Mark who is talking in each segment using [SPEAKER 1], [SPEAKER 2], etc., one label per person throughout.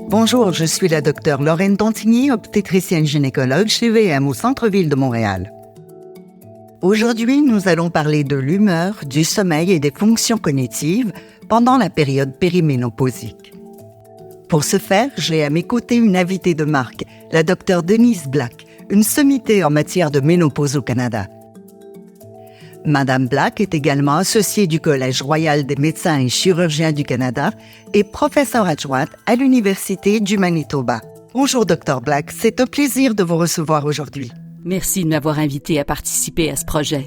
[SPEAKER 1] Bonjour, je suis la docteure Lorraine Dantigny, obstétricienne gynécologue chez VM au centre-ville de Montréal. Aujourd'hui, nous allons parler de l'humeur, du sommeil et des fonctions cognitives pendant la période périménopausique. Pour ce faire, j'ai à mes côtés une invitée de marque, la docteure Denise Black, une sommité en matière de ménopause au Canada. Madame Black est également associée du Collège royal des médecins et chirurgiens du Canada et professeure adjointe à l'Université du Manitoba. Bonjour, Dr Black, c'est un plaisir de vous recevoir aujourd'hui.
[SPEAKER 2] Merci de m'avoir invité à participer à ce projet.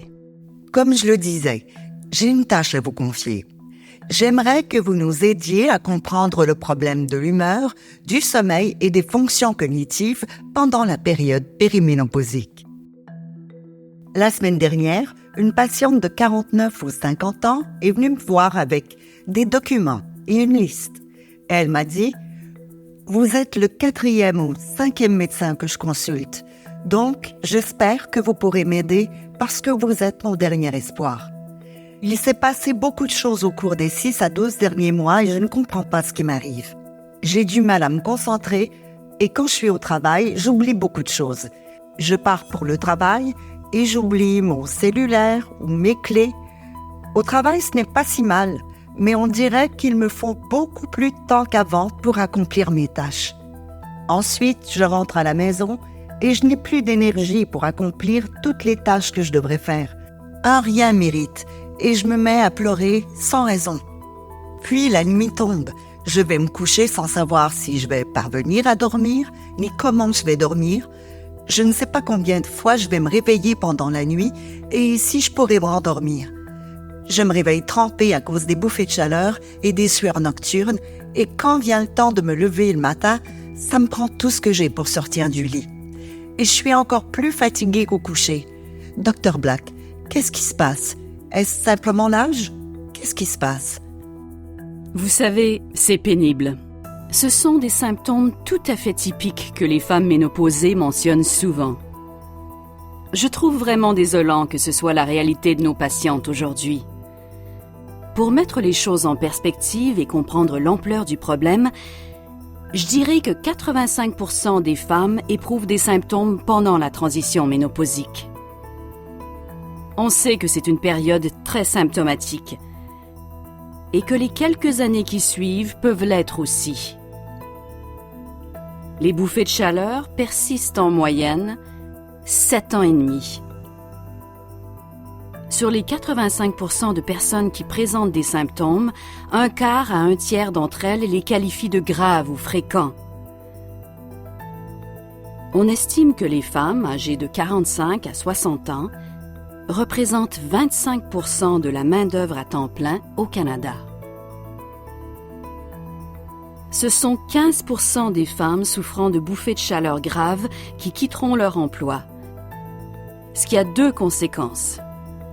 [SPEAKER 1] Comme je le disais, j'ai une tâche à vous confier. J'aimerais que vous nous aidiez à comprendre le problème de l'humeur, du sommeil et des fonctions cognitives pendant la période périménopausique. La semaine dernière, une patiente de 49 ou 50 ans est venue me voir avec des documents et une liste. Elle m'a dit « Vous êtes le 4e ou 5e médecin que je consulte, donc j'espère que vous pourrez m'aider parce que vous êtes mon dernier espoir. Il s'est passé beaucoup de choses au cours des 6 à 12 derniers mois et je ne comprends pas ce qui m'arrive. J'ai du mal à me concentrer et quand je suis au travail, j'oublie beaucoup de choses. Je pars pour le travail et j'oublie mon cellulaire ou mes clés. Au travail, ce n'est pas si mal, mais on dirait qu'il me faut beaucoup plus de temps qu'avant pour accomplir mes tâches. Ensuite, je rentre à la maison et je n'ai plus d'énergie pour accomplir toutes les tâches que je devrais faire. Un rien m'irrite et je me mets à pleurer sans raison. Puis la nuit tombe. Je vais me coucher sans savoir si je vais parvenir à dormir, ni comment je vais dormir. Je ne sais pas combien de fois je vais me réveiller pendant la nuit et si je pourrais me rendormir. Je me réveille trempée à cause des bouffées de chaleur et des sueurs nocturnes et quand vient le temps de me lever le matin, ça me prend tout ce que j'ai pour sortir du lit. Et je suis encore plus fatiguée qu'au coucher. Dr Black, qu'est-ce qui se passe? Est-ce simplement l'âge? Qu'est-ce qui se passe?
[SPEAKER 2] Vous savez, c'est pénible. Ce sont des symptômes tout à fait typiques que les femmes ménopausées mentionnent souvent. Je trouve vraiment désolant que ce soit la réalité de nos patientes aujourd'hui. Pour mettre les choses en perspective et comprendre l'ampleur du problème, je dirais que 85% des femmes éprouvent des symptômes pendant la transition ménopausique. On sait que c'est une période très symptomatique et que les quelques années qui suivent peuvent l'être aussi. Les bouffées de chaleur persistent en moyenne 7 ans et demi. Sur les 85% de personnes qui présentent des symptômes, un quart à un tiers d'entre elles les qualifient de graves ou fréquents. On estime que les femmes âgées de 45 à 60 ans représentent 25% de la main-d'œuvre à temps plein au Canada. Ce sont 15% des femmes souffrant de bouffées de chaleur graves qui quitteront leur emploi. Ce qui a 2 conséquences.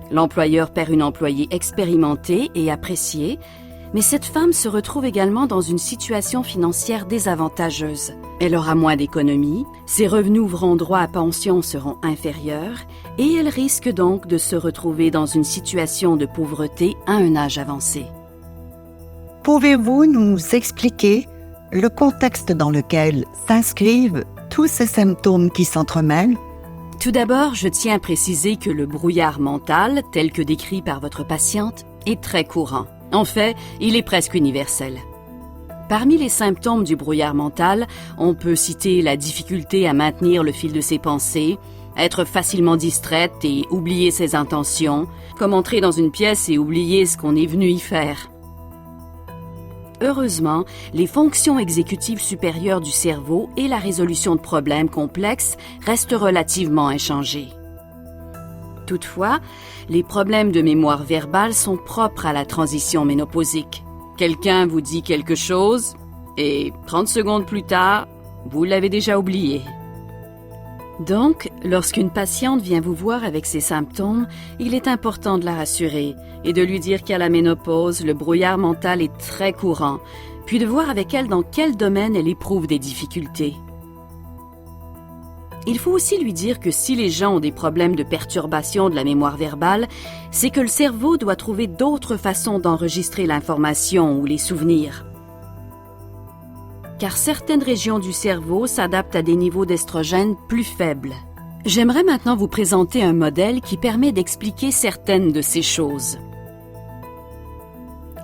[SPEAKER 2] L'employeur perd une employée expérimentée et appréciée, mais cette femme se retrouve également dans une situation financière désavantageuse. Elle aura moins d'économies, ses revenus ouvrant droit à pension seront inférieurs et elle risque donc de se retrouver dans une situation de pauvreté à un âge avancé.
[SPEAKER 1] Pouvez-vous nous expliquer le contexte dans lequel s'inscrivent tous ces symptômes qui s'entremêlent?
[SPEAKER 2] Tout d'abord, je tiens à préciser que le brouillard mental, tel que décrit par votre patiente, est très courant. En fait, il est presque universel. Parmi les symptômes du brouillard mental, on peut citer la difficulté à maintenir le fil de ses pensées, être facilement distraite et oublier ses intentions, comme entrer dans une pièce et oublier ce qu'on est venu y faire. Heureusement, les fonctions exécutives supérieures du cerveau et la résolution de problèmes complexes restent relativement inchangées. Toutefois, les problèmes de mémoire verbale sont propres à la transition ménopausique. Quelqu'un vous dit quelque chose et 30 secondes plus tard, vous l'avez déjà oublié. Donc, lorsqu'une patiente vient vous voir avec ces symptômes, il est important de la rassurer et de lui dire qu'à la ménopause, le brouillard mental est très courant, puis de voir avec elle dans quel domaine elle éprouve des difficultés. Il faut aussi lui dire que si les gens ont des problèmes de perturbation de la mémoire verbale, c'est que le cerveau doit trouver d'autres façons d'enregistrer l'information ou les souvenirs. Car certaines régions du cerveau s'adaptent à des niveaux d'estrogène plus faibles. J'aimerais maintenant vous présenter un modèle qui permet d'expliquer certaines de ces choses.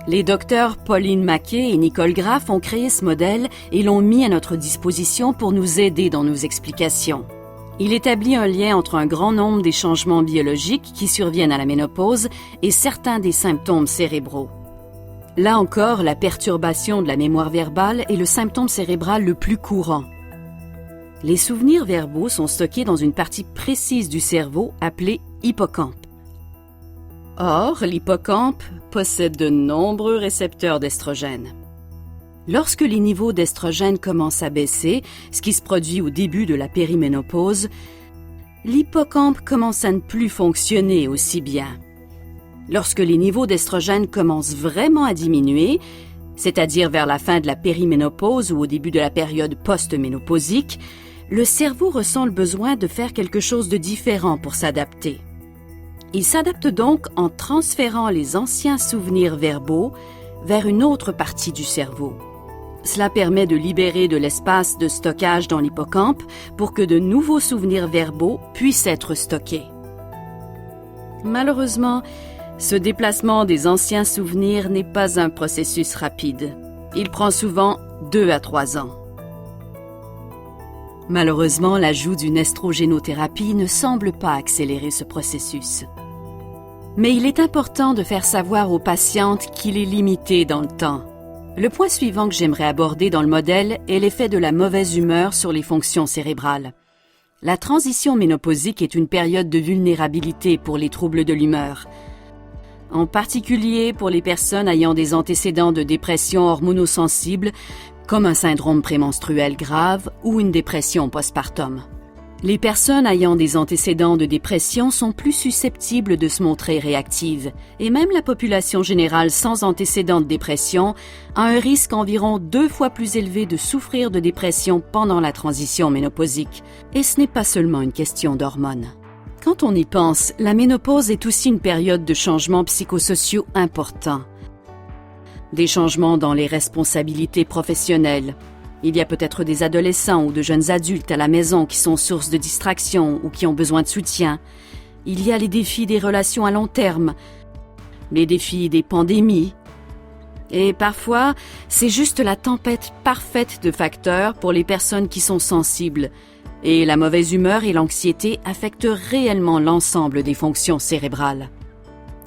[SPEAKER 2] Les docteurs Pauline Maquet et Nicole Graff ont créé ce modèle et l'ont mis à notre disposition pour nous aider dans nos explications. Il établit un lien entre un grand nombre des changements biologiques qui surviennent à la ménopause et certains des symptômes cérébraux. Là encore, la perturbation de la mémoire verbale est le symptôme cérébral le plus courant. Les souvenirs verbaux sont stockés dans une partie précise du cerveau appelée hippocampe. Or, l'hippocampe possède de nombreux récepteurs d'estrogène. Lorsque les niveaux d'estrogène commencent à baisser, ce qui se produit au début de la périménopause, l'hippocampe commence à ne plus fonctionner aussi bien. Lorsque les niveaux d'estrogène commencent vraiment à diminuer, c'est-à-dire vers la fin de la périménopause ou au début de la période post-ménopausique, le cerveau ressent le besoin de faire quelque chose de différent pour s'adapter. Il s'adapte donc en transférant les anciens souvenirs verbaux vers une autre partie du cerveau. Cela permet de libérer de l'espace de stockage dans l'hippocampe pour que de nouveaux souvenirs verbaux puissent être stockés. Malheureusement, ce déplacement des anciens souvenirs n'est pas un processus rapide. Il prend souvent 2 à 3 ans. Malheureusement, l'ajout d'une estrogénothérapie ne semble pas accélérer ce processus. Mais il est important de faire savoir aux patientes qu'il est limité dans le temps. Le point suivant que j'aimerais aborder dans le modèle est l'effet de la mauvaise humeur sur les fonctions cérébrales. La transition ménopausique est une période de vulnérabilité pour les troubles de l'humeur, en particulier pour les personnes ayant des antécédents de dépression hormonosensible, comme un syndrome prémenstruel grave ou une dépression postpartum. Les personnes ayant des antécédents de dépression sont plus susceptibles de se montrer réactives, et même la population générale sans antécédents de dépression a un risque environ 2 fois plus élevé de souffrir de dépression pendant la transition ménopausique. Et ce n'est pas seulement une question d'hormones. Quand on y pense, la ménopause est aussi une période de changements psychosociaux importants. Des changements dans les responsabilités professionnelles. Il y a peut-être des adolescents ou de jeunes adultes à la maison qui sont source de distraction ou qui ont besoin de soutien. Il y a les défis des relations à long terme, les défis des pandémies. Et parfois, c'est juste la tempête parfaite de facteurs pour les personnes qui sont sensibles. Et la mauvaise humeur et l'anxiété affectent réellement l'ensemble des fonctions cérébrales.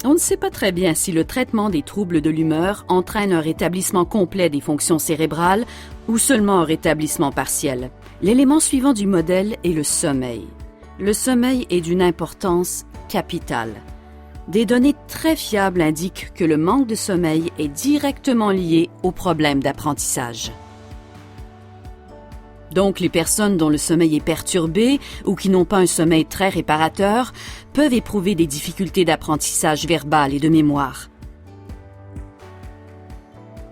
[SPEAKER 2] On ne sait pas très bien si le traitement des troubles de l'humeur entraîne un rétablissement complet des fonctions cérébrales ou seulement un rétablissement partiel. L'élément suivant du modèle est le sommeil. Le sommeil est d'une importance capitale. Des données très fiables indiquent que le manque de sommeil est directement lié aux problèmes d'apprentissage. Donc, les personnes dont le sommeil est perturbé ou qui n'ont pas un sommeil très réparateur peuvent éprouver des difficultés d'apprentissage verbal et de mémoire.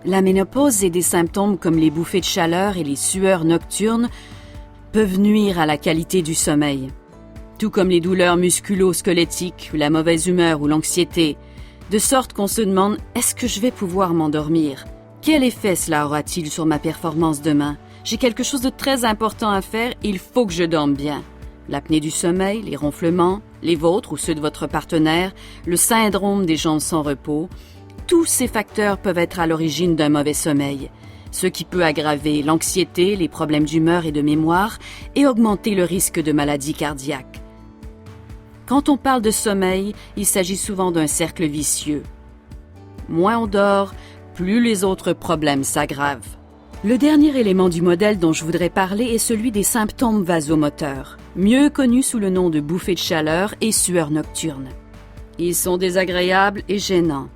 [SPEAKER 2] La ménopause et des symptômes comme les bouffées de chaleur et les sueurs nocturnes peuvent nuire à la qualité du sommeil, tout comme les douleurs musculo-squelettiques, la mauvaise humeur ou l'anxiété, de sorte qu'on se demande « Est-ce que je vais pouvoir m'endormir? Quel effet cela aura-t-il sur ma performance demain? J'ai quelque chose de très important à faire, il faut que je dorme bien. » L'apnée du sommeil, les ronflements, les vôtres ou ceux de votre partenaire, le syndrome des jambes sans repos, tous ces facteurs peuvent être à l'origine d'un mauvais sommeil, ce qui peut aggraver l'anxiété, les problèmes d'humeur et de mémoire et augmenter le risque de maladies cardiaques. Quand on parle de sommeil, il s'agit souvent d'un cercle vicieux. Moins on dort, plus les autres problèmes s'aggravent. Le dernier élément du modèle dont je voudrais parler est celui des symptômes vasomoteurs, mieux connus sous le nom de bouffées de chaleur et sueurs nocturnes. Ils sont désagréables et gênants.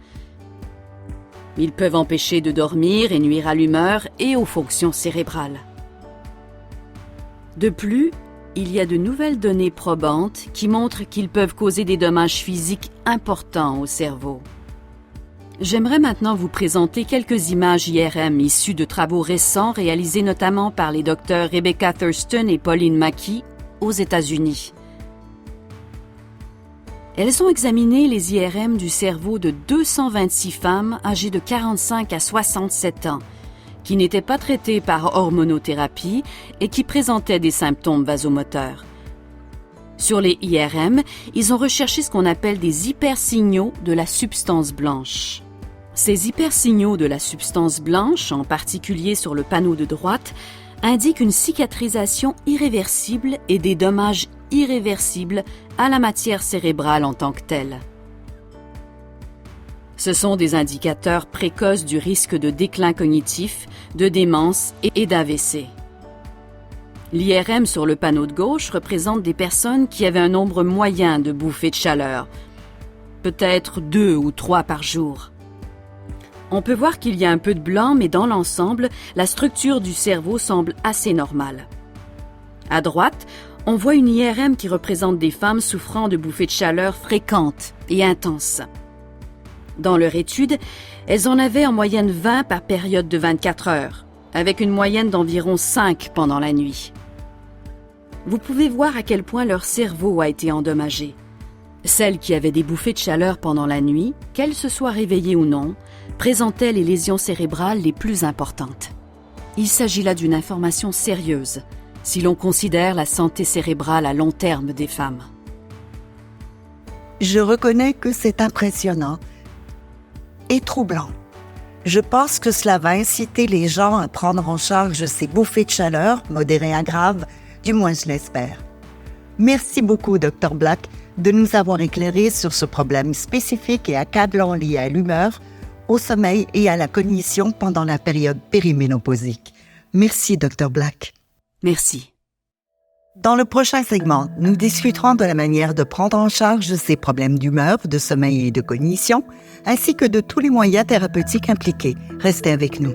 [SPEAKER 2] Ils peuvent empêcher de dormir et nuire à l'humeur et aux fonctions cérébrales. De plus, il y a de nouvelles données probantes qui montrent qu'ils peuvent causer des dommages physiques importants au cerveau. J'aimerais maintenant vous présenter quelques images IRM issues de travaux récents réalisés notamment par les docteurs Rebecca Thurston et Pauline Maki aux États-Unis. Elles ont examiné les IRM du cerveau de 226 femmes âgées de 45 à 67 ans, qui n'étaient pas traitées par hormonothérapie et qui présentaient des symptômes vasomoteurs. Sur les IRM, ils ont recherché ce qu'on appelle des hypersignaux de la substance blanche. Ces hypersignaux de la substance blanche, en particulier sur le panneau de droite, indiquent une cicatrisation irréversible et des dommages irréversibles à la matière cérébrale en tant que telle. Ce sont des indicateurs précoces du risque de déclin cognitif, de démence et d'AVC. L'IRM sur le panneau de gauche représente des personnes qui avaient un nombre moyen de bouffées de chaleur, peut-être 2 ou 3 par jour. On peut voir qu'il y a un peu de blanc, mais dans l'ensemble, la structure du cerveau semble assez normale. À droite, on voit une IRM qui représente des femmes souffrant de bouffées de chaleur fréquentes et intenses. Dans leur étude, elles en avaient en moyenne 20 par période de 24 heures, avec une moyenne d'environ 5 pendant la nuit. Vous pouvez voir à quel point leur cerveau a été endommagé. Celles qui avaient des bouffées de chaleur pendant la nuit, qu'elles se soient réveillées ou non, présentaient les lésions cérébrales les plus importantes. Il s'agit là d'une information sérieuse, si l'on considère la santé cérébrale à long terme des femmes.
[SPEAKER 1] Je reconnais que c'est impressionnant et troublant. Je pense que cela va inciter les gens à prendre en charge ces bouffées de chaleur, modérées à graves, du moins je l'espère. Merci beaucoup, Dr. Black, de nous avoir éclairés sur ce problème spécifique et accablant lié à l'humeur, au sommeil et à la cognition pendant la période périménopausique. Merci, Dr. Black.
[SPEAKER 2] Merci.
[SPEAKER 1] Dans le prochain segment, nous discuterons de la manière de prendre en charge ces problèmes d'humeur, de sommeil et de cognition, ainsi que de tous les moyens thérapeutiques impliqués. Restez avec nous.